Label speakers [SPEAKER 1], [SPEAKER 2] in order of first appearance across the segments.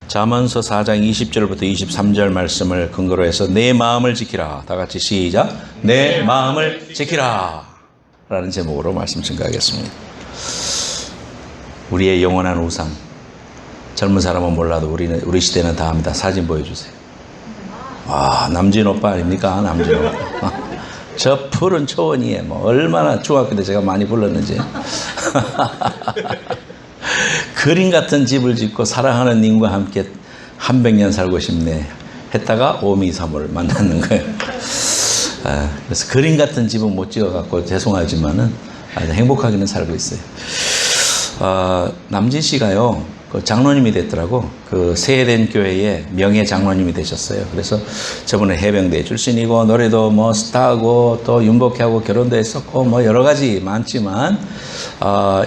[SPEAKER 1] 잠언서 4장 20절부터 23절 말씀을 근거로 해서 내 마음을 지키라. 다 같이 시작. 내 마음을 지키라 라는 제목으로 말씀 증거하겠습니다. 우리의 영원한 우상. 젊은 사람은 몰라도 우리 시대는 다 합니다. 사진 보여주세요. 아, 남진 오빠 아닙니까? 남진 오빠. 저 푸른 초원이에 뭐 얼마나 중학교 때 제가 많이 불렀는지. 그림 같은 집을 짓고 사랑하는 님과 함께 100년 살고 싶네 했다가 오미사모를 만나는 거예요. 그래서 그림 같은 집은 못 지어갖고 죄송하지만은 아주 행복하게는 살고 있어요. 남진 씨가요, 그 장로님이 됐더라고. 그 세해된 교회의 명예 장로님이 되셨어요. 그래서 저번에 해병대 출신이고 노래도 뭐 스타하고 또 윤복희하고 결혼도 했었고 뭐 여러 가지 많지만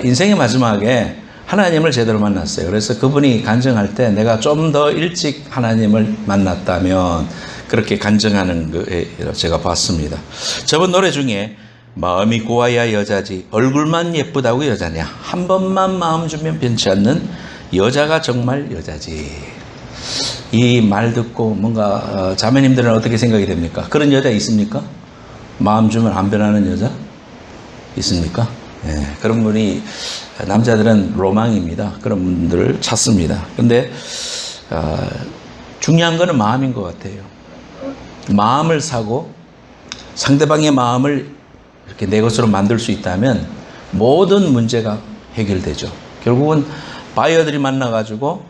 [SPEAKER 1] 인생의 마지막에 하나님을 제대로 만났어요. 그래서 그분이 간증할 때 내가 좀 더 일찍 하나님을 만났다면 그렇게 간증하는 거 제가 봤습니다. 저번 노래 중에 마음이 고와야 여자지 얼굴만 예쁘다고 여자냐, 한 번만 마음 주면 변치 않는 여자가 정말 여자지. 이 말 듣고 뭔가 자매님들은 어떻게 생각이 됩니까? 그런 여자 있습니까? 마음 주면 안 변하는 여자 있습니까? 예, 그런 분이 남자들은 로망입니다. 그런 분들을 찾습니다. 근데 중요한 거는 마음인 것 같아요. 마음을 사고 상대방의 마음을 이렇게 내 것으로 만들 수 있다면 모든 문제가 해결되죠. 결국은 바이어들이 만나가지고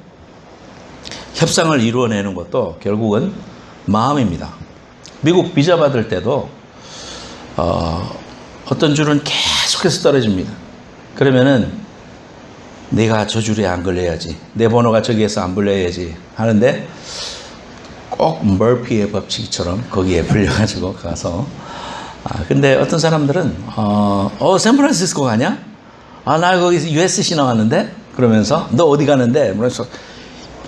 [SPEAKER 1] 협상을 이루어내는 것도 결국은 마음입니다. 미국 비자 받을 때도 어떤 줄은 계속해서 떨어집니다. 그러면은 내가 저 줄에 안 걸려야지, 내 번호가 저기에서 안 불려야지 하는데 꼭 머피의 법칙처럼 거기에 불려가지고 가서 근데 어떤 사람들은 샌프란시스코 가냐? 나 거기서 USC 나왔는데? 그러면서 너 어디 가는데? 그래서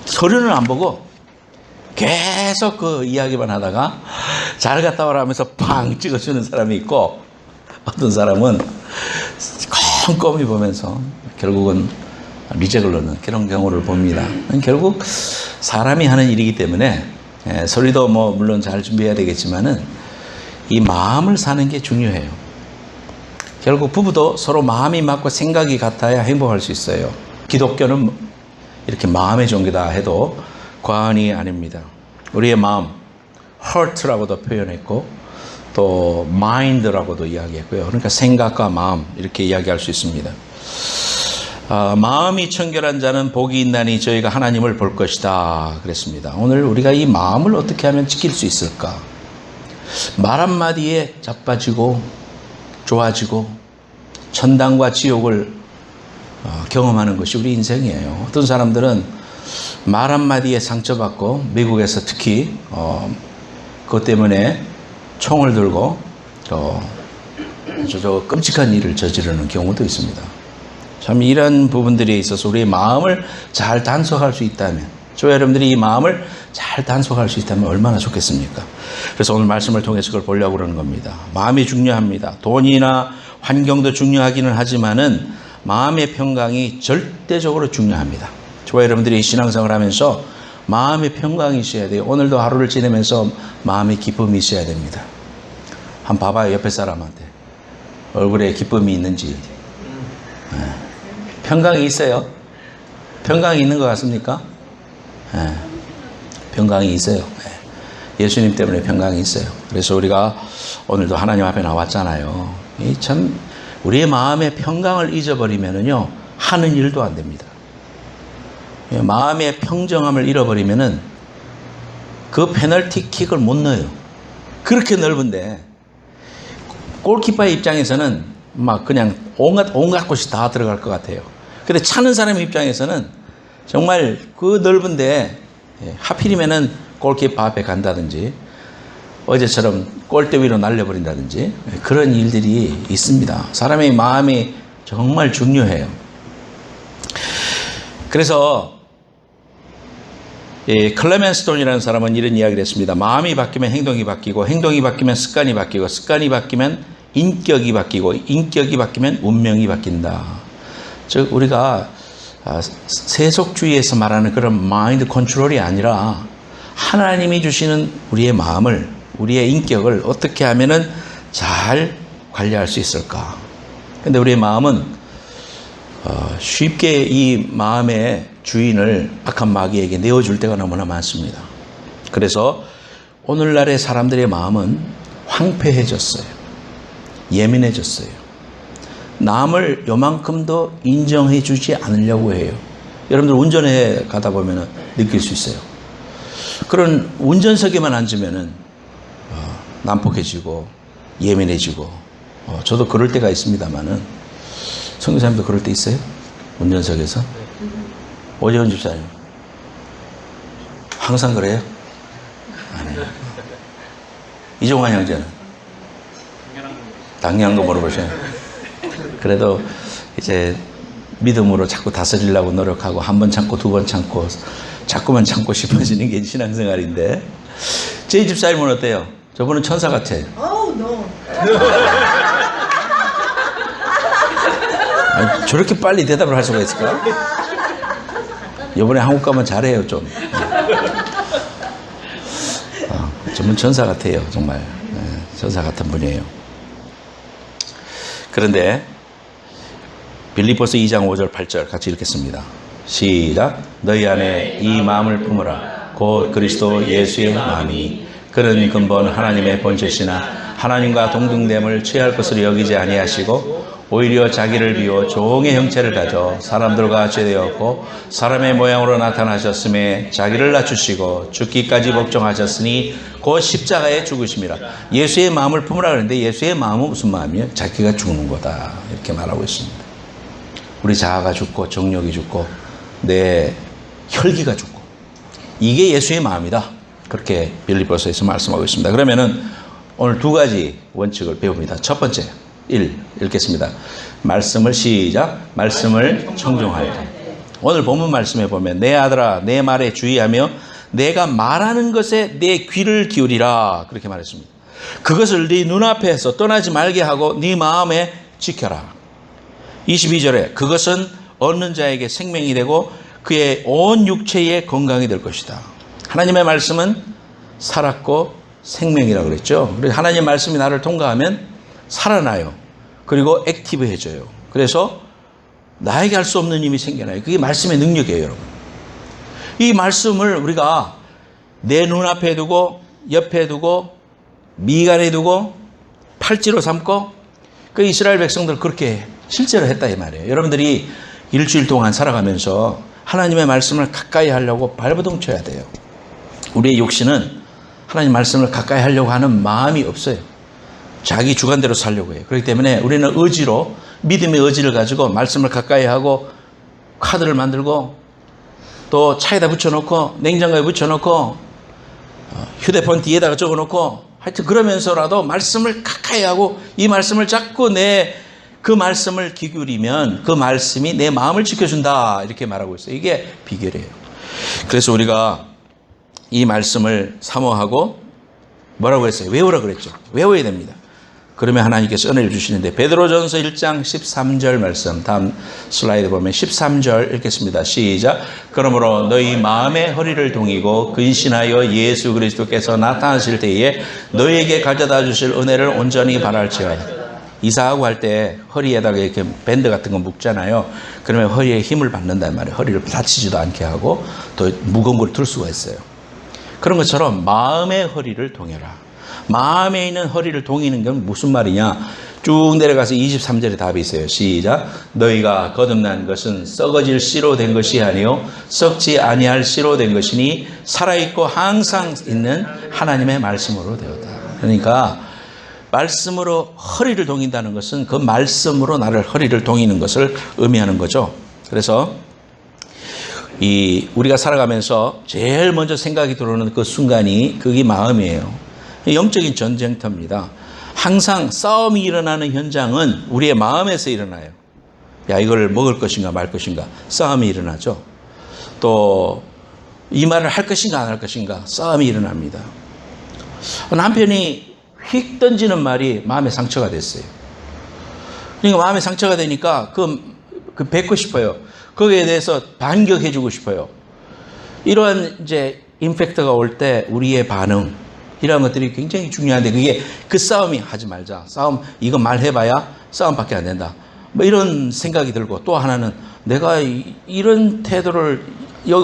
[SPEAKER 1] 서류는 안 보고 계속 그 이야기만 하다가 잘 갔다 오라 하면서 팡 찍어주는 사람이 있고, 어떤 사람은 꼼꼼히 보면서 결국은 리젝을 넣는 그런 경우를 봅니다. 결국 사람이 하는 일이기 때문에 서류도 뭐 물론 잘 준비해야 되겠지만은 이 마음을 사는 게 중요해요. 결국 부부도 서로 마음이 맞고 생각이 같아야 행복할 수 있어요. 기독교는 이렇게 마음의 종교다 해도 과언이 아닙니다. 우리의 마음, heart라고도 표현했고 또 mind라고도 이야기했고요. 그러니까 생각과 마음 이렇게 이야기할 수 있습니다. 마음이 청결한 자는 복이 있나니 저희가 하나님을 볼 것이다 그랬습니다. 오늘 우리가 이 마음을 어떻게 하면 지킬 수 있을까? 말 한마디에 자빠지고 좋아지고 천당과 지옥을 경험하는 것이 우리 인생이에요. 어떤 사람들은 말 한마디에 상처받고 미국에서 특히 그것 때문에 총을 들고 저 끔찍한 일을 저지르는 경우도 있습니다. 참 이런 부분들에 있어서 우리의 마음을 잘 단속할 수 있다면, 저와 여러분들이 이 마음을 잘 단속할 수 있다면 얼마나 좋겠습니까? 그래서 오늘 말씀을 통해서 그걸 보려고 그러는 겁니다. 마음이 중요합니다. 돈이나 환경도 중요하기는 하지만은 마음의 평강이 절대적으로 중요합니다. 저와 여러분들이 신앙생활을 하면서 마음의 평강이 있어야 돼요. 오늘도 하루를 지내면서 마음의 기쁨이 있어야 됩니다. 한번 봐봐요. 옆에 사람한테 얼굴에 기쁨이 있는지. 평강이 있어요? 평강이 있는 것 같습니까? 평강이 있어요. 예수님 때문에 평강이 있어요. 그래서 우리가 오늘도 하나님 앞에 나왔잖아요. 참 우리의 마음의 평강을 잊어버리면은요, 하는 일도 안 됩니다. 마음의 평정함을 잃어버리면은 그 페널티 킥을 못 넣어요. 그렇게 넓은데 골키퍼의 입장에서는 막 그냥 온갖 곳이 다 들어갈 것 같아요. 근데 차는 사람의 입장에서는 정말 그 넓은데 하필이면은 골키퍼 앞에 간다든지 어제처럼 골대 위로 날려버린다든지 그런 일들이 있습니다. 사람의 마음이 정말 중요해요. 그래서 클레멘 스톤이라는 사람은 이런 이야기를 했습니다. 마음이 바뀌면 행동이 바뀌고, 행동이 바뀌면 습관이 바뀌고, 습관이 바뀌면 인격이 바뀌고, 인격이 바뀌면 운명이 바뀐다. 즉 우리가 세속주의에서 말하는 그런 마인드 컨트롤이 아니라 하나님이 주시는 우리의 마음을, 우리의 인격을 어떻게 하면은 잘 관리할 수 있을까. 근데 우리의 마음은 쉽게 이 마음의 주인을 악한 마귀에게 내어줄 때가 너무나 많습니다. 그래서 오늘날의 사람들의 마음은 황폐해졌어요. 예민해졌어요. 남을 요만큼도 인정해 주지 않으려고 해요. 여러분들 운전해 가다 보면 느낄 수 있어요. 그런 운전석에만 앉으면 난폭해지고 예민해지고, 저도 그럴 때가 있습니다만은, 선교사님도 그럴 때 있어요? 운전석에서? 오재훈 집사님 항상 그래요? 아니에요. 이종환 형제는? 당연한 거 물어보셔요. 그래도 이제 믿음으로 자꾸 다스리려고 노력하고, 한 번 참고 두 번 참고 자꾸만 참고 싶어지는 게 신앙생활인데, 제 집사님은 어때요? 저분은 천사 같아요.
[SPEAKER 2] no.
[SPEAKER 1] 아니, 저렇게 빨리 대답을 할 수가 있을까? 이번에 한국 가면 잘해요 좀. 저분 천사 같아요 정말. 천사 같은 분이에요. 그런데 빌립보서 2장 5절 8절 같이 읽겠습니다. 시작. 너희 안에 이 마음을 품으라. 곧 그리스도 예수의 마음이, 그는 근본 하나님의 본체시나 하나님과 동등됨을 취할 것으로 여기지 아니하시고 오히려 자기를 비워 종의 형체를 가져 사람들과 죄되었고 사람의 모양으로 나타나셨음에 자기를 낮추시고 죽기까지 복종하셨으니 곧 십자가에 죽으심이라. 예수의 마음을 품으라 그러는데, 예수의 마음은 무슨 마음이에요? 자기가 죽는 거다 이렇게 말하고 있습니다. 우리 자아가 죽고 정욕이 죽고 내 혈기가 죽고, 이게 예수의 마음이다, 그렇게 빌립보서에서 말씀하고 있습니다. 그러면은 오늘 두 가지 원칙을 배웁니다. 첫 번째, 1 읽겠습니다. 말씀을 시작. 말씀을 청종할 때. 오늘 본문 말씀에 보면 내 아들아 내 말에 주의하며 내가 말하는 것에 내 귀를 기울이라 그렇게 말했습니다. 그것을 네 눈앞에서 떠나지 말게 하고 네 마음에 지켜라. 22절에 그것은 얻는 자에게 생명이 되고 그의 온 육체의 건강이 될 것이다. 하나님의 말씀은 살았고 생명이라고 그랬죠. 그래서 하나님의 말씀이 나를 통과하면 살아나요. 그리고 액티브해져요. 그래서 나에게 할 수 없는 힘이 생겨나요. 그게 말씀의 능력이에요, 여러분. 이 말씀을 우리가 내 눈앞에 두고 옆에 두고 미간에 두고 팔찌로 삼고, 그 이스라엘 백성들 그렇게 실제로 했다 이 말이에요. 여러분들이 일주일 동안 살아가면서 하나님의 말씀을 가까이 하려고 발버둥 쳐야 돼요. 우리의 육신은 하나님 말씀을 가까이 하려고 하는 마음이 없어요. 자기 주관대로 살려고 해요. 그렇기 때문에 우리는 의지로, 믿음의 의지를 가지고 말씀을 가까이 하고 카드를 만들고 또 차에다 붙여놓고 냉장고에 붙여놓고 휴대폰 뒤에다가 적어놓고, 하여튼 그러면서라도 말씀을 가까이 하고 이 말씀을 자꾸 그 말씀을 기울이면 그 말씀이 내 마음을 지켜준다 이렇게 말하고 있어요. 이게 비결이에요. 그래서 우리가 이 말씀을 사모하고 뭐라고 했어요? 외우라 그랬죠. 외워야 됩니다. 그러면 하나님께서 은혜를 주시는데, 베드로전서 1장 13절 말씀, 다음 슬라이드 보면 13절 읽겠습니다. 시작. 그러므로 너희 마음의 허리를 동이고 근신하여 예수 그리스도께서 나타나실 때에 너희에게 가져다 주실 은혜를 온전히 바랄지어다. 이사하고 할 때 허리에다가 이렇게 밴드 같은 거 묶잖아요. 그러면 허리에 힘을 받는단 말이에요. 허리를 다치지도 않게 하고 또 무거운 걸 들 수가 있어요. 그런 것처럼 마음의 허리를 동여라. 마음에 있는 허리를 동이는 건 무슨 말이냐? 쭉 내려가서 23절에 답이 있어요. 시작. 너희가 거듭난 것은 썩어질 씨로 된 것이 아니요 썩지 아니할 씨로 된 것이니 살아있고 항상 있는 하나님의 말씀으로 되었다. 그러니까 말씀으로 허리를 동인다는 것은 그 말씀으로 나를 허리를 동이는 것을 의미하는 거죠. 그래서 우리가 살아가면서 제일 먼저 생각이 들어오는 그 순간이 그게 마음이에요. 영적인 전쟁터입니다. 항상 싸움이 일어나는 현장은 우리의 마음에서 일어나요. 야, 이걸 먹을 것인가 말 것인가 싸움이 일어나죠. 또 이 말을 할 것인가 안 할 것인가 싸움이 일어납니다. 남편이 휙 던지는 말이 마음에 상처가 됐어요. 그러니까 마음에 상처가 되니까 그 뱉고 싶어요. 거기에 대해서 반격해주고 싶어요. 이러한 이제 임팩트가 올 때 우리의 반응, 이런 것들이 굉장히 중요한데, 그게 그 싸움이 하지 말자. 싸움, 이거 말해봐야 싸움밖에 안 된다. 뭐 이런 생각이 들고, 또 하나는 내가 이런 태도를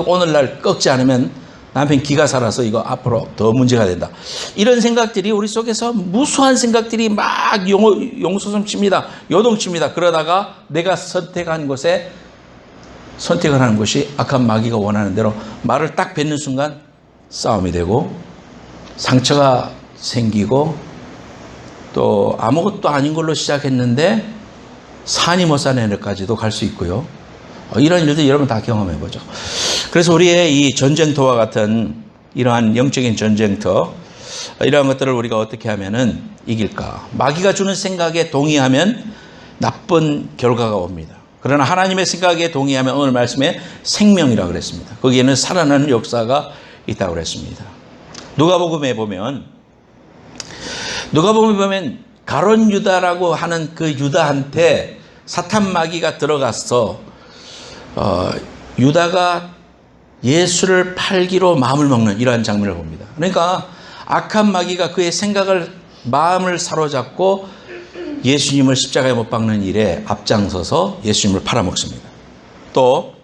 [SPEAKER 1] 오늘날 꺾지 않으면 남편 기가 살아서 이거 앞으로 더 문제가 된다. 이런 생각들이 우리 속에서 무수한 생각들이 막 용수섬 칩니다. 요동칩니다. 그러다가 내가 선택한 곳에 선택을 하는 것이 악한 마귀가 원하는 대로 말을 딱 뱉는 순간 싸움이 되고 상처가 생기고 또 아무것도 아닌 걸로 시작했는데 산이 못 사는 데까지도 갈 수 있고요. 이런 일들 여러분 다 경험해 보죠. 그래서 우리의 이 전쟁터와 같은 이러한 영적인 전쟁터, 이러한 것들을 우리가 어떻게 하면은 이길까? 마귀가 주는 생각에 동의하면 나쁜 결과가 옵니다. 그러나 하나님의 생각에 동의하면 오늘 말씀에 생명이라고 그랬습니다. 거기에는 살아나는 역사가 있다고 그랬습니다. 누가복음에 보면 가론 유다라고 하는 그 유다한테 사탄 마귀가 들어가서 유다가 예수를 팔기로 마음을 먹는 이러한 장면을 봅니다. 그러니까 악한 마귀가 그의 마음을 사로잡고 예수님을 십자가에 못 박는 일에 앞장서서 예수님을 팔아먹습니다. 또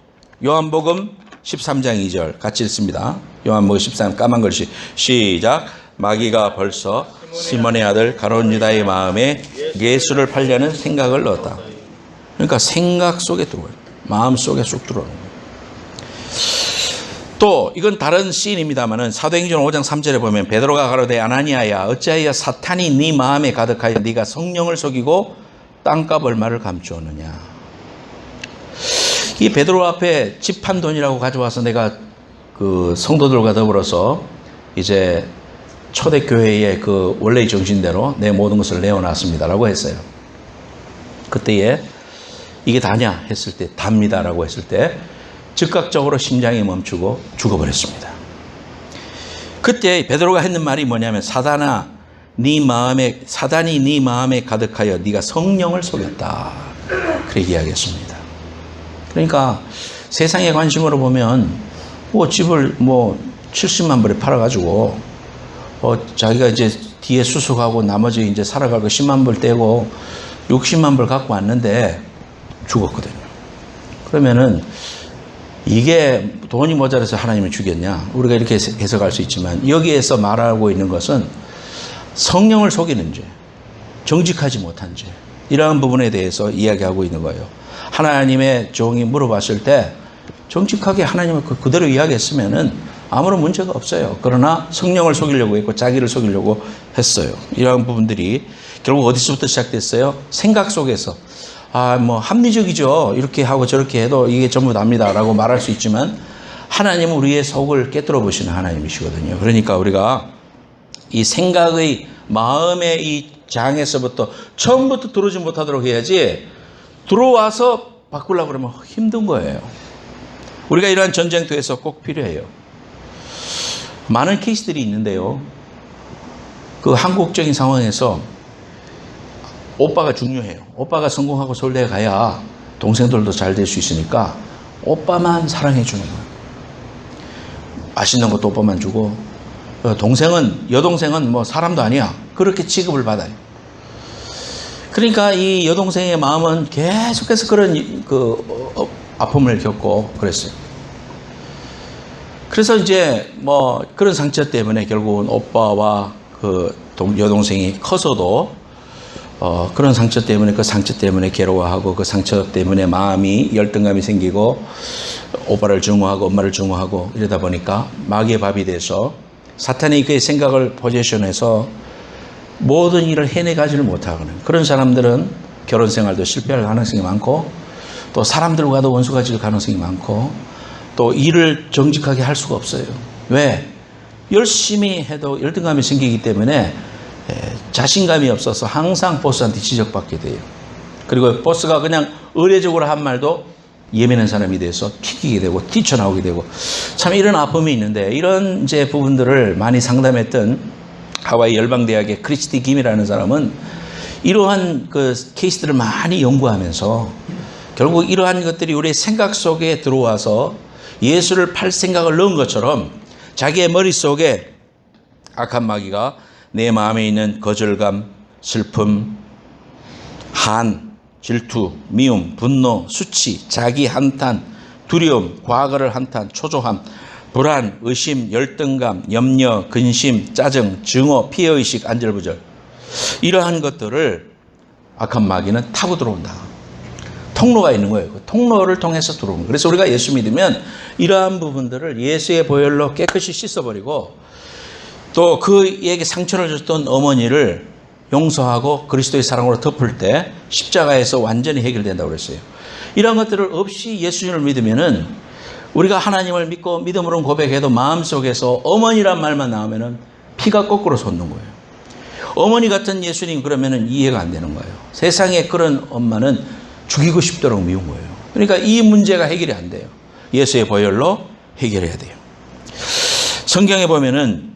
[SPEAKER 1] 요한복음 13장 2절 같이 읽습니다. 요한복음 13 까만 글씨 시작. 마귀가 벌써 시몬의 아들 가룟 유다의 마음에 예수를 팔려는 생각을 넣었다. 그러니까 생각 속에 들어와요. 마음 속에 쑥 들어오는 거예요. 또 이건 다른 시인입니다만은 사도행전 5장 3절에 보면 베드로가 가로되 아나니아야 어찌하여 사탄이 네 마음에 가득하여 네가 성령을 속이고 땅값 얼마를 감추었느냐. 이 베드로 앞에 집 한 돈이라고 가져와서 내가 그 성도들과 더불어서 이제 초대교회의 그 원래의 정신대로 내 모든 것을 내어놨습니다라고 했어요. 그때에 이게 다냐 했을 때 답니다라고 했을 때 즉각적으로 심장이 멈추고 죽어버렸습니다. 그때 베드로가 했는 말이 뭐냐면 사단이 네 마음에 가득하여 네가 성령을 속였다. 그렇게 이야기했습니다. 그러니까 세상의 관심으로 보면 집을 70만 불에 팔아가지고 자기가 이제 뒤에 수속하고 나머지 이제 살아갈 거 10만 불 떼고 60만 불 갖고 왔는데 죽었거든요. 그러면은 이게 돈이 모자라서 하나님을 죽였냐? 우리가 이렇게 해석할 수 있지만 여기에서 말하고 있는 것은 성령을 속이는 죄, 정직하지 못한 죄, 이러한 부분에 대해서 이야기하고 있는 거예요. 하나님의 종이 물어봤을 때 정직하게 하나님을 그대로 이야기했으면은 아무런 문제가 없어요. 그러나 성령을 속이려고 했고 자기를 속이려고 했어요. 이러한 부분들이 결국 어디서부터 시작됐어요? 생각 속에서. 합리적이죠. 이렇게 하고 저렇게 해도 이게 전부 답니다라고 말할 수 있지만 하나님은 우리의 속을 깨뜨려 보시는 하나님이시거든요. 그러니까 우리가 이 생각의 마음의 이 장에서부터 처음부터 들어오지 못하도록 해야지 들어와서 바꾸려고 그러면 힘든 거예요. 우리가 이러한 전쟁터에서 꼭 필요해요. 많은 케이스들이 있는데요. 그 한국적인 상황에서 오빠가 중요해요. 오빠가 성공하고 서울대에 가야 동생들도 잘 될 수 있으니까 오빠만 사랑해 주는 거예요. 맛있는 것도 오빠만 주고 여동생은 사람도 아니야. 그렇게 취급을 받아요. 그러니까 이 여동생의 마음은 계속해서 그런 아픔을 겪고 그랬어요. 그래서 이제 그런 상처 때문에 결국은 오빠와 여동생이 커서도 그런 상처 때문에 괴로워하고 그 상처 때문에 마음이 열등감이 생기고 오빠를 증오하고 엄마를 증오하고 이러다 보니까 마귀의 밥이 돼서 사탄이 그의 생각을 포지션해서 모든 일을 해내가지를 못하는 그런 사람들은 결혼 생활도 실패할 가능성이 많고 또 사람들과도 원수가 질 가능성이 많고 또 일을 정직하게 할 수가 없어요. 왜? 열심히 해도 열등감이 생기기 때문에 자신감이 없어서 항상 보스한테 지적받게 돼요. 그리고 보스가 그냥 의례적으로 한 말도 예민한 사람이 돼서 튀기게 되고 뛰쳐나오게 되고 참 이런 아픔이 있는데 이런 이제 부분들을 많이 상담했던 하와이 열방대학의 크리스티 김이라는 사람은 이러한 그 케이스들을 많이 연구하면서 결국 이러한 것들이 우리의 생각 속에 들어와서 예수를 팔 생각을 넣은 것처럼 자기의 머릿속에 악한 마귀가 내 마음에 있는 거절감, 슬픔, 한, 질투, 미움, 분노, 수치, 자기 한탄, 두려움, 과거를 한탄, 초조함, 불안, 의심, 열등감, 염려, 근심, 짜증, 증오, 피해의식, 안절부절, 이러한 것들을 악한 마귀는 타고 들어온다. 통로가 있는 거예요. 그 통로를 통해서 들어오는 거예요. 그래서 우리가 예수 믿으면 이러한 부분들을 예수의 보혈로 깨끗이 씻어버리고 또 그에게 상처를 줬던 어머니를 용서하고 그리스도의 사랑으로 덮을 때 십자가에서 완전히 해결된다고 그랬어요. 이러한 것들을 없이 예수님을 믿으면은 우리가 하나님을 믿고 믿음으로 고백해도 마음속에서 어머니란 말만 나오면은 피가 거꾸로 솟는 거예요. 어머니 같은 예수님 그러면은 이해가 안 되는 거예요. 세상에 그런 엄마는 죽이고 싶도록 미운 거예요. 그러니까 이 문제가 해결이 안 돼요. 예수의 보혈로 해결해야 돼요. 성경에 보면은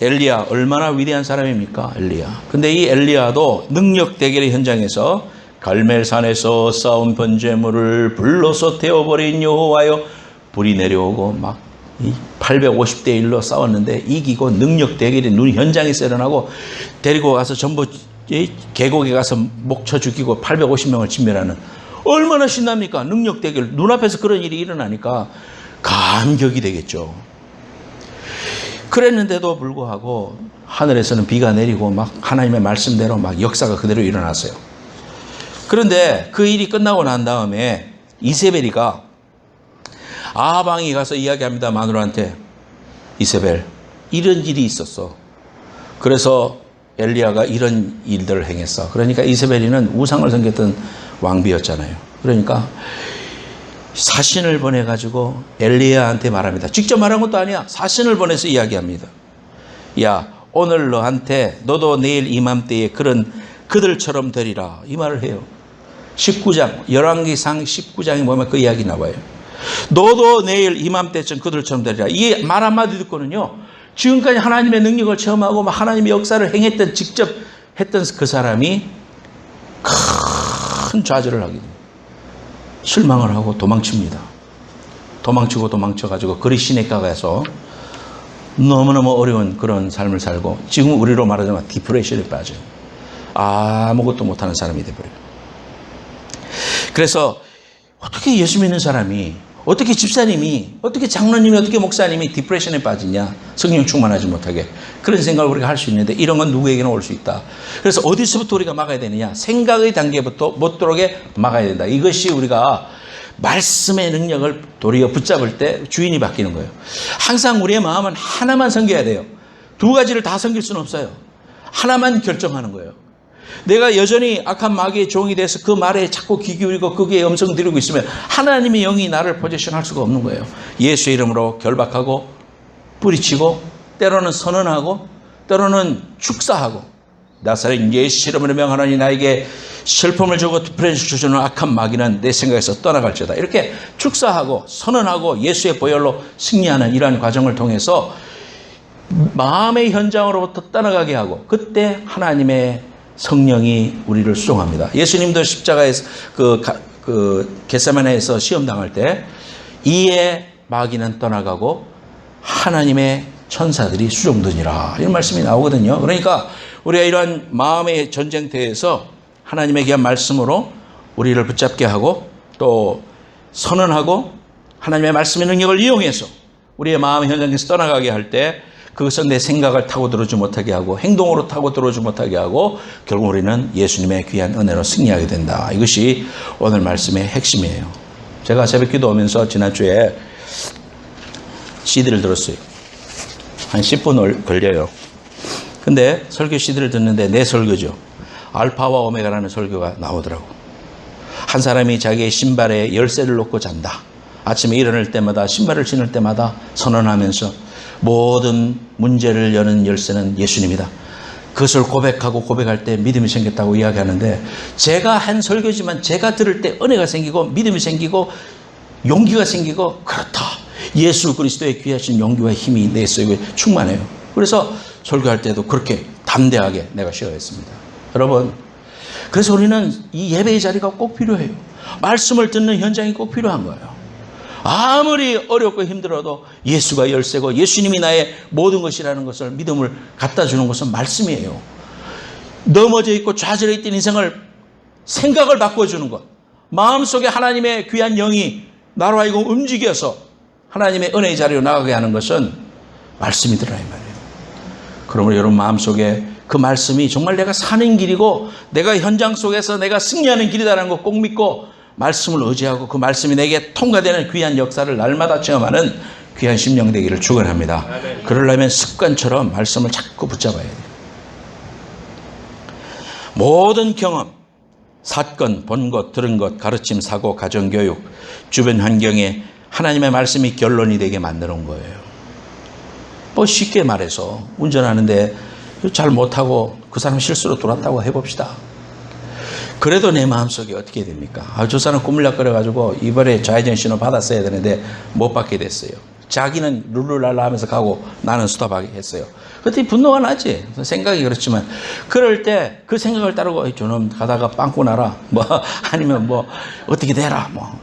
[SPEAKER 1] 엘리야 얼마나 위대한 사람입니까? 엘리야. 근데 이 엘리야도 능력 대결의 현장에서 갈멜산에서 쌓은 번제물을 불로서 태워버린 여호와여, 불이 내려오고 막 850대 1로 싸웠는데 이기고 능력 대결이 눈 현장에서 일어나고 데리고 가서 전부 계곡에 가서 목쳐 죽이고 850명을 진멸하는, 얼마나 신납니까? 능력 대결 눈앞에서 그런 일이 일어나니까 감격이 되겠죠. 그랬는데도 불구하고 하늘에서는 비가 내리고 막 하나님의 말씀대로 막 역사가 그대로 일어났어요. 그런데 그 일이 끝나고 난 다음에 이세벨이가 아하방이 가서 이야기합니다. 마누라한테, 이세벨 이런 일이 있었어. 그래서 엘리야가 이런 일들을 행했어. 그러니까 이세벨이는 우상을 섬겼던 왕비였잖아요. 그러니까 사신을 보내가지고 엘리야한테 말합니다. 직접 말한 것도 아니야. 사신을 보내서 이야기합니다. 야, 오늘 너도 내일 이맘때에 그런 그들처럼 되리라, 이 말을 해요. 19장 열왕기상 19장에 보면 그 이야기 나와요. 너도 내일 이맘때쯤 그들처럼 되리라. 이 말 한마디 듣고는요, 지금까지 하나님의 능력을 체험하고 하나님의 역사를 행했던, 직접 했던 그 사람이 큰 좌절을 하게 됩니다. 실망을 하고 도망칩니다. 도망쳐가지고 그리 시내가 가서 너무너무 어려운 그런 삶을 살고, 지금 우리로 말하자면 디프레션에 빠져요. 아무것도 못하는 사람이 돼버려요. 그래서 어떻게 예수 믿는 사람이, 어떻게 집사님이, 어떻게 장로님이, 어떻게 목사님이 디프레션에 빠지냐, 성령 충만하지 못하게, 그런 생각을 우리가 할 수 있는데 이런 건 누구에게나 올 수 있다. 그래서 어디서부터 우리가 막아야 되느냐, 생각의 단계부터 못 들어오게 막아야 된다. 이것이 우리가 말씀의 능력을 도리어 붙잡을 때 주인이 바뀌는 거예요. 항상 우리의 마음은 하나만 섬겨야 돼요. 두 가지를 다 섬길 수는 없어요. 하나만 결정하는 거예요. 내가 여전히 악한 마귀의 종이 돼서 그 말에 자꾸 귀 기울이고 거기에 음성 들이고 있으면 하나님의 영이 나를 포지션할 수가 없는 거예요. 예수의 이름으로 결박하고 뿌리치고 때로는 선언하고 때로는 축사하고, 나사렛 예수 이름으로 명하노니 나에게 슬픔을 주고 디프레션을 주는 악한 마귀는 내 생각에서 떠나갈지어다. 이렇게 축사하고 선언하고 예수의 보혈로 승리하는 이러한 과정을 통해서 마음의 현장으로부터 떠나가게 하고, 그때 하나님의 성령이 우리를 수종합니다. 예수님도 십자가에서 겟세마네에서 시험 당할 때 이에 마귀는 떠나가고 하나님의 천사들이 수종드니라, 이런 말씀이 나오거든요. 그러니까 우리가 이러한 마음의 전쟁터에서 하나님의 귀한 말씀으로 우리를 붙잡게 하고 또 선언하고 하나님의 말씀의 능력을 이용해서 우리의 마음의 현장에서 떠나가게 할 때, 그것은 내 생각을 타고 들어오지 못하게 하고 행동으로 타고 들어오지 못하게 하고 결국 우리는 예수님의 귀한 은혜로 승리하게 된다. 이것이 오늘 말씀의 핵심이에요. 제가 새벽 기도 오면서 지난주에 CD를 들었어요. 한 10분 걸려요. 근데 설교 CD를 듣는데 내 설교죠. 알파와 오메가라는 설교가 나오더라고. 한 사람이 자기의 신발에 열쇠를 놓고 잔다. 아침에 일어날 때마다, 신발을 신을 때마다 선언하면서 모든 문제를 여는 열쇠는 예수님이다. 그것을 고백하고 고백할 때 믿음이 생겼다고 이야기하는데, 제가 한 설교지만 제가 들을 때 은혜가 생기고 믿음이 생기고 용기가 생기고, 그렇다, 예수 그리스도의 귀하신 용기와 힘이 내 속에 충만해요. 그래서 설교할 때도 그렇게 담대하게 내가 쉐어했습니다. 여러분, 그래서 우리는 이 예배의 자리가 꼭 필요해요. 말씀을 듣는 현장이 꼭 필요한 거예요. 아무리 어렵고 힘들어도 예수가 열쇠고 예수님이 나의 모든 것이라는 것을 믿음을 갖다 주는 것은 말씀이에요. 넘어져 있고 좌절해 있던 인생을 생각을 바꿔주는 것. 마음속에 하나님의 귀한 영이 나로 하여금 움직여서 하나님의 은혜의 자리로 나가게 하는 것은 말씀이더라 이 말이에요. 그러므로 여러분 마음속에 그 말씀이 정말 내가 사는 길이고 내가 현장 속에서 내가 승리하는 길이다라는 거 꼭 믿고 말씀을 의지하고 그 말씀이 내게 통과되는 귀한 역사를 날마다 체험하는 귀한 심령 되기를 축원합니다. 그러려면 습관처럼 말씀을 자꾸 붙잡아야 돼요. 모든 경험, 사건, 본 것, 들은 것, 가르침, 사고, 가정교육, 주변 환경에 하나님의 말씀이 결론이 되게 만드는 거예요. 뭐 쉽게 말해서 운전하는데 잘 못하고 그 사람 실수로 돌았다고 해봅시다. 그래도 내 마음속에 어떻게 됩니까? 저 사람 꾸물락거려가지고 이번에 좌회전 신호 받았어야 되는데 못 받게 됐어요. 자기는 룰루랄라 하면서 가고 나는 스톱하게 했어요. 그때 분노가 나지. 생각이 그렇지만 그럴 때 그 생각을 따르고 저놈 가다가 빵꾸 나라 뭐 아니면 뭐 어떻게 되라 뭐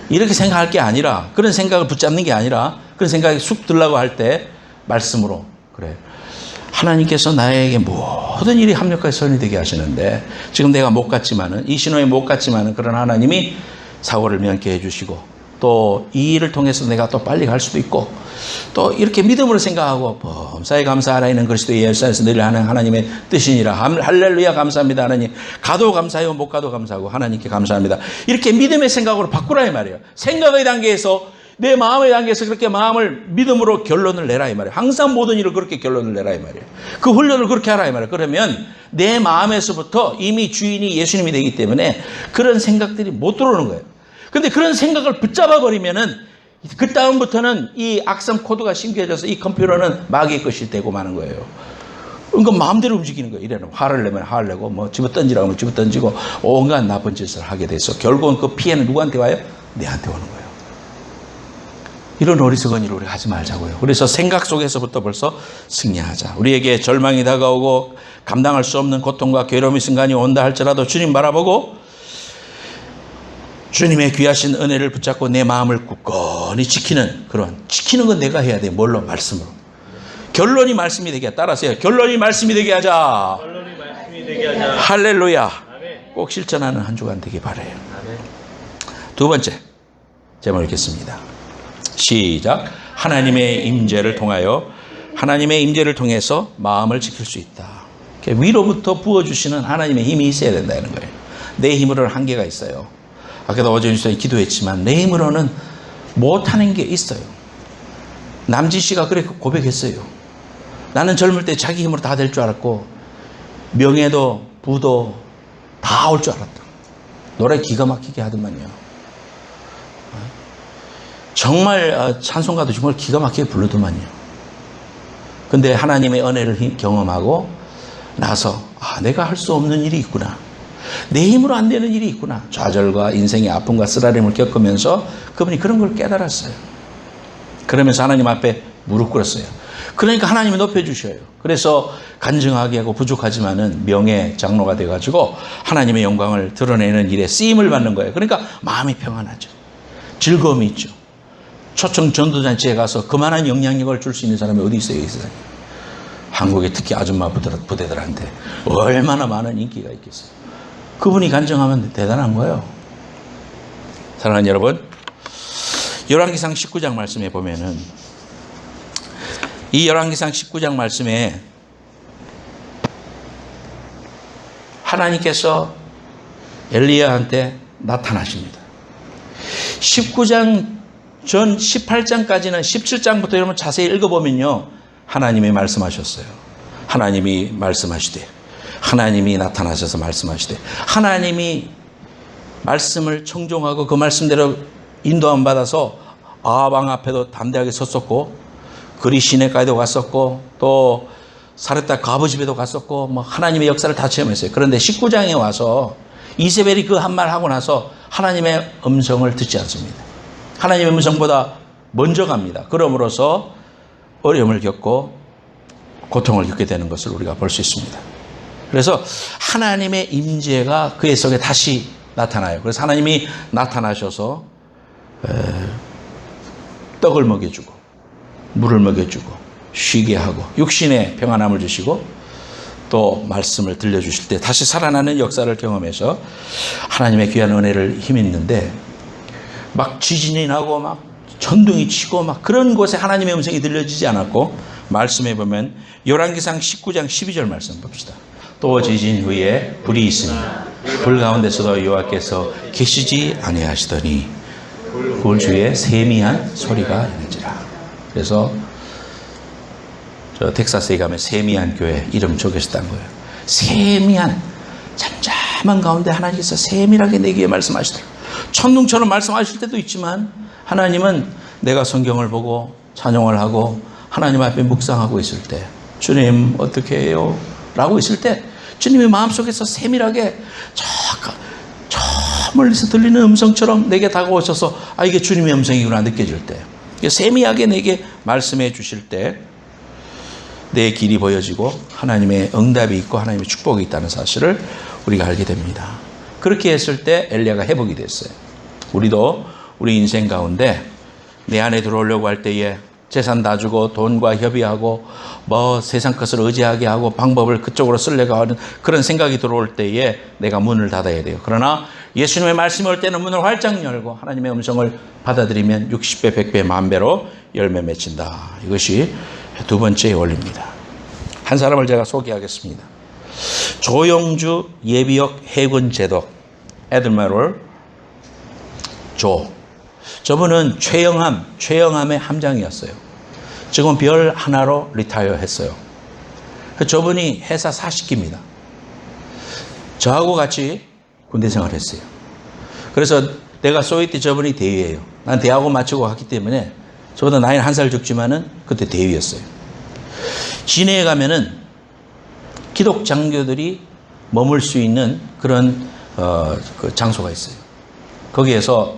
[SPEAKER 1] 이렇게 생각할 게 아니라 그런 생각을 붙잡는 게 아니라 그런 생각이 쑥 들라고 할 때 말씀으로 그래. 하나님께서 나에게 모든 일이 합력하여 선이 되게 하시는데 지금 내가 못 갔지만은 이 신호에 못 갔지만은 그런 하나님이 사고를 면케 해주시고 또 이 일을 통해서 내가 또 빨리 갈 수도 있고 또 이렇게 믿음으로 생각하고 범사에 감사하라 이는 그리스도 예수에서 늘 하는 하나님의 뜻이니라 할렐루야 감사합니다 하나님 가도 감사해요 못 가도 감사하고 하나님께 감사합니다 이렇게 믿음의 생각으로 바꾸라 이 말이에요. 생각의 단계에서 내 마음의 단계에서 그렇게 마음을 믿음으로 결론을 내라 이 말이에요. 항상 모든 일을 그렇게 결론을 내라 이 말이에요. 그 훈련을 그렇게 하라 이 말이에요. 그러면 내 마음에서부터 이미 주인이 예수님이 되기 때문에 그런 생각들이 못 들어오는 거예요. 근데 그런 생각을 붙잡아 버리면은 그 다음부터는 이 악성 코드가 심겨져서 이 컴퓨터는 마귀의 것이 되고 마는 거예요. 그러니까 마음대로 움직이는 거예요. 이래는 화를 내면 화를 내고 뭐 집어 던지라고 하면 집어 던지고 온갖 나쁜 짓을 하게 돼서 결국은 그 피해는 누구한테 와요? 내한테 오는 거예요. 이런 어리석은 일을 우리 하지 말자고요. 그래서 생각 속에서부터 벌써 승리하자. 우리에게 절망이 다가오고 감당할 수 없는 고통과 괴로움의 순간이 온다 할지라도 주님 바라보고 주님의 귀하신 은혜를 붙잡고 내 마음을 굳건히 지키는 건 내가 해야 돼. 뭘로? 말씀으로. 결론이 말씀이 되게 따라서요. 결론이 말씀이 되게 하자.
[SPEAKER 2] 결론이 말씀이 되게 하자.
[SPEAKER 1] 할렐루야.
[SPEAKER 2] 아멘.
[SPEAKER 1] 꼭 실천하는 한 주간 되길 바라요.
[SPEAKER 2] 아멘.
[SPEAKER 1] 두 번째 제목 읽겠습니다. 시작. 하나님의 임재를 통하여 하나님의 임재를 통해서 마음을 지킬 수 있다. 위로부터 부어주시는 하나님의 힘이 있어야 된다는 거예요. 내 힘으로는 한계가 있어요. 아까도 어제 기도했지만 내 힘으로는 못하는 게 있어요. 남진 씨가 그렇게 고백했어요. 나는 젊을 때 자기 힘으로 다 될 줄 알았고 명예도 부도 다 올 줄 알았다. 노래 기가 막히게 하더만요. 정말 찬송가도 정말 기가 막히게 부르더만요. 근데 하나님의 은혜를 경험하고 나서 내가 할 수 없는 일이 있구나. 내 힘으로 안 되는 일이 있구나. 좌절과 인생의 아픔과 쓰라림을 겪으면서 그분이 그런 걸 깨달았어요. 그러면서 하나님 앞에 무릎 꿇었어요. 그러니까 하나님이 높여주셔요. 그래서 간증하게 하고 부족하지만은 명예 장로가 돼가지고 하나님의 영광을 드러내는 일에 쓰임을 받는 거예요. 그러니까 마음이 평안하죠. 즐거움이 있죠. 초청 전도잔치에 가서 그만한 영향력을 줄 수 있는 사람이 어디 있어요, 이 세상에. 한국의 특히 아줌마 부대들한테 얼마나 많은 인기가 있겠어요. 그분이 간증하면 대단한 거예요. 사랑하는 여러분, 열왕기상 19장 말씀에 보면은 이 열왕기상 19장 말씀에 하나님께서 엘리야한테 나타나십니다. 19장 전 18장까지는 17장부터 여러분 자세히 읽어보면요. 하나님이 말씀하셨어요. 하나님이 말씀하시되 하나님이 나타나셔서 말씀하시되 하나님이 말씀을 청종하고 그 말씀대로 인도함 받아서 아합 왕 앞에도 담대하게 섰었고 그리 시내까지도 갔었고 또 사렙다 과부 집에도 갔었고 뭐 하나님의 역사를 다 체험했어요. 그런데 19장에 와서 이세벨이 그 한 말 하고 나서 하나님의 음성을 듣지 않습니다. 하나님의 음성보다 먼저 갑니다. 그러므로서 어려움을 겪고 고통을 겪게 되는 것을 우리가 볼 수 있습니다. 그래서 하나님의 임재가 그의 속에 다시 나타나요. 그래서 하나님이 나타나셔서 떡을 먹여주고 물을 먹여주고 쉬게 하고 육신의 평안함을 주시고 또 말씀을 들려주실 때 다시 살아나는 역사를 경험해서 하나님의 귀한 은혜를 힘입는데 막 지진이 나고 막 천둥이 치고 막 그런 곳에 하나님의 음성이 들려지지 않았고 말씀해 보면 열왕기상 19장 12절 말씀 봅시다. 또 지진 후에 불이 있으니 불 가운데서도 여호와께서 계시지 아니하시더니 불 주위에 세미한 소리가 있는지라. 그래서 저 텍사스에 가면 세미한 교회 이름 적으셨다는 거예요. 세미한 잠잠한 가운데 하나님께서 세밀하게 내 귀에 말씀하시더라고요. 천둥처럼 말씀하실 때도 있지만 하나님은 내가 성경을 보고 찬양을 하고 하나님 앞에 묵상하고 있을 때 주님 어떻게 해요? 라고 있을 때 주님이 마음속에서 세밀하게 저 멀리서 들리는 음성처럼 내게 다가오셔서 아 이게 주님의 음성이구나 느껴질 때 세미하게 내게 말씀해 주실 때 내 길이 보여지고 하나님의 응답이 있고 하나님의 축복이 있다는 사실을 우리가 알게 됩니다. 그렇게 했을 때 엘리야가 회복이 됐어요. 우리도 우리 인생 가운데 내 안에 들어오려고 할 때에 재산 다 주고 돈과 협의하고 뭐 세상 것을 의지하게 하고 방법을 그쪽으로 쓰려고 하는 그런 생각이 들어올 때에 내가 문을 닫아야 돼요. 그러나 예수님의 말씀이 올 때는 문을 활짝 열고 하나님의 음성을 받아들이면 60배, 100배, 만배로 열매 맺힌다. 이것이 두 번째 원리입니다. 한 사람을 제가 소개하겠습니다. 조영주 예비역 해군 제독 애드미럴 조. 저분은 최영함의 함장이었어요. 지금 별 하나로 리타이어 했어요. 저분이 해사 40기입니다. 저하고 같이 군대 생활했어요. 그래서 내가 쏘이 때 저분이 대위예요. 난 대학원 마치고 갔기 때문에 저보다 나이는 한 살 적지만은 그때 대위였어요. 진해에 가면은 기독 장교들이 머물 수 있는 그런 그 장소가 있어요. 거기에서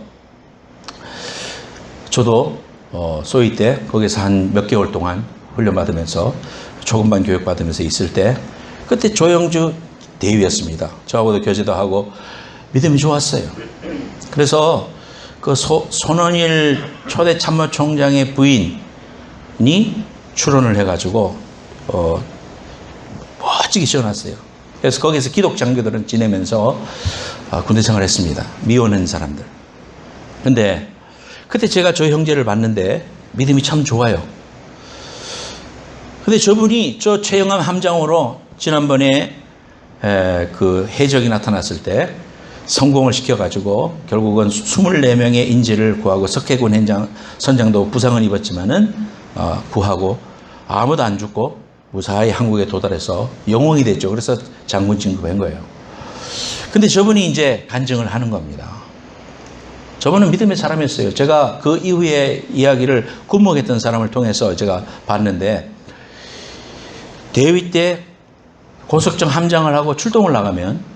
[SPEAKER 1] 저도 소위 때 거기서 한 몇 개월 동안 훈련받으면서 초급반 교육받으면서 있을 때 그때 조영주 대위였습니다. 저하고도 교제도 하고 믿음이 좋았어요. 그래서 그 손원일 초대 참모총장의 부인이 출원을 해가지고 멋지게 지어놨어요. 그래서 거기서 기독 장교들은 지내면서 군대 생활을 했습니다. 미혼인 사람들. 근데 그때 제가 저 형제를 봤는데 믿음이 참 좋아요. 근데 저분이 저 최영함 함장으로 지난번에 그 해적이 나타났을 때 성공을 시켜가지고 결국은 24명의 인질을 구하고 석해군 선장도 부상을 입었지만은 구하고 아무도 안 죽고 무사히 한국에 도달해서 영웅이 됐죠. 그래서 장군 진급한 거예요. 근데 저분이 이제 간증을 하는 겁니다. 저분은 믿음의 사람이었어요. 제가 그 이후에 이야기를 군목했던 사람을 통해서 제가 봤는데 대위 때 고석정 함장을 하고 출동을 나가면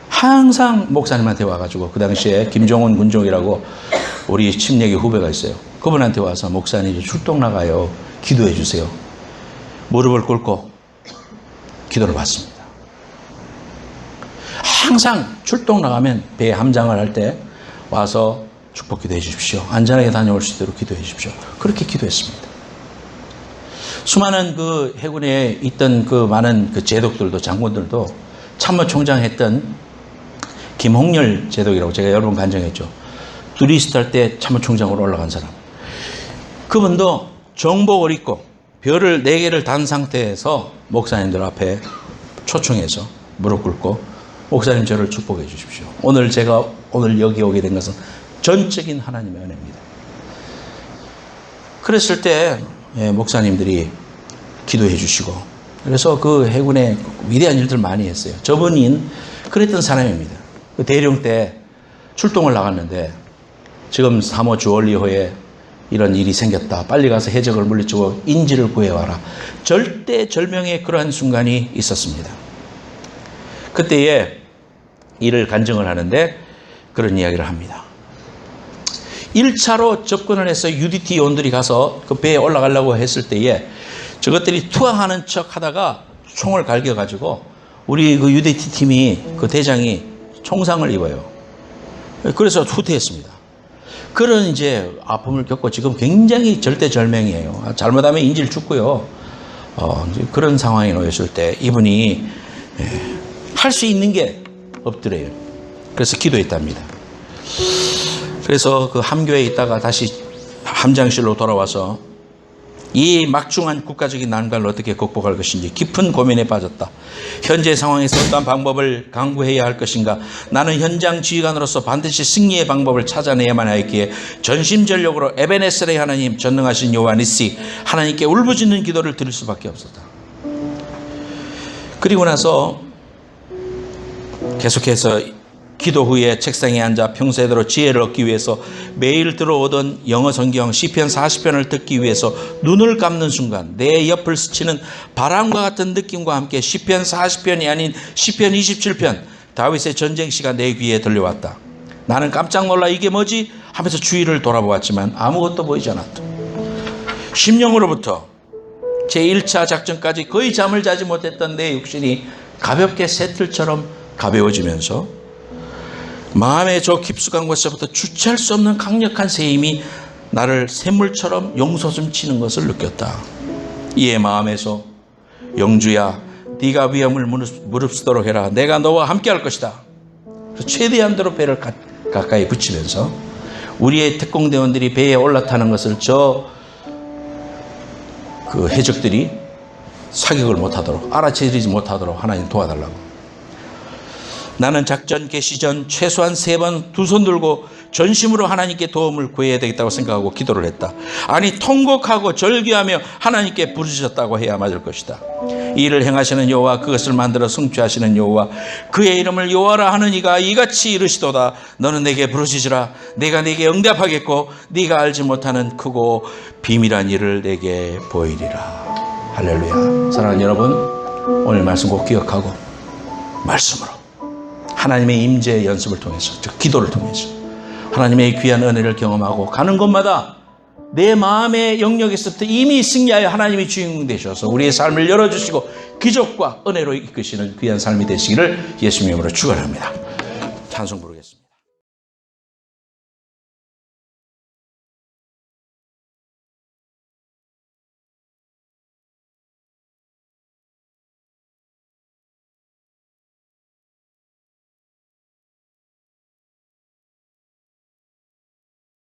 [SPEAKER 1] 항상 목사님한테 와가지고 그 당시에 김종훈 군종이라고 우리 침례교 후배가 있어요. 그분한테 와서 목사님 출동 나가요. 기도해 주세요. 무릎을 꿇고 기도를 받습니다. 항상 출동 나가면 배 함장을 할 때 와서 축복 기도해 주십시오. 안전하게 다녀올 수 있도록 기도해 주십시오. 그렇게 기도했습니다. 수많은 그 해군에 있던 그 많은 그 제독들도 장군들도 참모총장 했던 김홍렬 제독이라고 제가 여러 번 간증했죠. 두리스트 할 때 참모총장으로 올라간 사람. 그분도 정복을 입고 별을 4개를 단 상태에서 목사님들 앞에 초청해서 무릎 꿇고 목사님 저를 축복해 주십시오. 제가 오늘 여기 오게 된 것은 전적인 하나님의 은혜입니다. 그랬을 때 목사님들이 기도해 주시고 그래서 그 해군에 위대한 일들 많이 했어요. 저분인 그랬던 사람입니다. 그 대령 때 출동을 나갔는데 지금 3호 주얼리호에 이런 일이 생겼다. 빨리 가서 해적을 물리치고 인질을 구해와라. 절대절명의 그러한 순간이 있었습니다. 그때에 이를 간증을 하는데 그런 이야기를 합니다. 1차로 접근을 해서 UDT 요원들이 가서 그 배에 올라가려고 했을 때에 저것들이 투항하는 척 하다가 총을 갈겨가지고 우리 그 UDT 팀이 그 대장이 총상을 입어요. 그래서 후퇴했습니다. 그런 이제 아픔을 겪고 지금 굉장히 절대절명이에요. 잘못하면 인질 죽고요. 이제 그런 상황에 놓였을 때 이분이 할 수 있는 게 없더래요. 그래서 기도했답니다. 그래서 그 함교에 있다가 다시 함장실로 돌아와서 이 막중한 국가적인 난관을 어떻게 극복할 것인지 깊은 고민에 빠졌다. 현재 상황에서 어떠한 방법을 강구해야 할 것인가. 나는 현장 지휘관으로서 반드시 승리의 방법을 찾아내야만 하였기에 전심전력으로 에베네셀의 하나님, 전능하신 여호와 니시 하나님께 울부짖는 기도를 드릴 수밖에 없었다. 그리고 나서 계속해서 기도 후에 책상에 앉아 평소대로 지혜를 얻기 위해서 매일 들어오던 영어 성경 시편 40편을 듣기 위해서 눈을 감는 순간 내 옆을 스치는 바람과 같은 느낌과 함께 시편 40편이 아닌 시편 27편 다윗의 전쟁시가 내 귀에 들려왔다. 나는 깜짝 놀라 이게 뭐지? 하면서 주위를 돌아보았지만 아무것도 보이지 않았다. 심령으로부터 제1차 작전까지 거의 잠을 자지 못했던 내 육신이 가볍게 새틀처럼 가벼워지면서 마음의 저 깊숙한 곳에서부터 주체할 수 없는 강력한 새 힘이 나를 샘물처럼 용솟음치는 것을 느꼈다. 이에 마음에서 영주야 네가 위험을 무릅쓰도록 해라. 내가 너와 함께 할 것이다. 그래서 최대한대로 배를 가까이 붙이면서 우리의 특공대원들이 배에 올라타는 것을 그 해적들이 사격을 못하도록 알아채리지 못하도록 하나님 도와달라고. 나는 작전 개시 전 최소한 3번 두 손 들고 전심으로 하나님께 도움을 구해야 되겠다고 생각하고 기도를 했다. 아니 통곡하고 절규하며 하나님께 부르짖었다고 해야 맞을 것이다. 이 일을 행하시는 여호와 그것을 만들어 성취하시는 여호와 그의 이름을 여호와라 하는 이가 이같이 이르시도다. 너는 내게 부르짖으라. 내가 내게 응답하겠고 네가 알지 못하는 크고 비밀한 일을 내게 보이리라. 할렐루야. 사랑하는 여러분, 오늘 말씀 꼭 기억하고 말씀으로 하나님의 임재의 연습을 통해서, 즉 기도를 통해서 하나님의 귀한 은혜를 경험하고 가는 곳마다 내 마음의 영역에서부터 이미 승리하여 하나님이 주인공 되셔서 우리의 삶을 열어주시고 기적과 은혜로 이끄시는 귀한 삶이 되시기를 예수님의 이름으로 축원합니다. 찬송 부르겠습니다.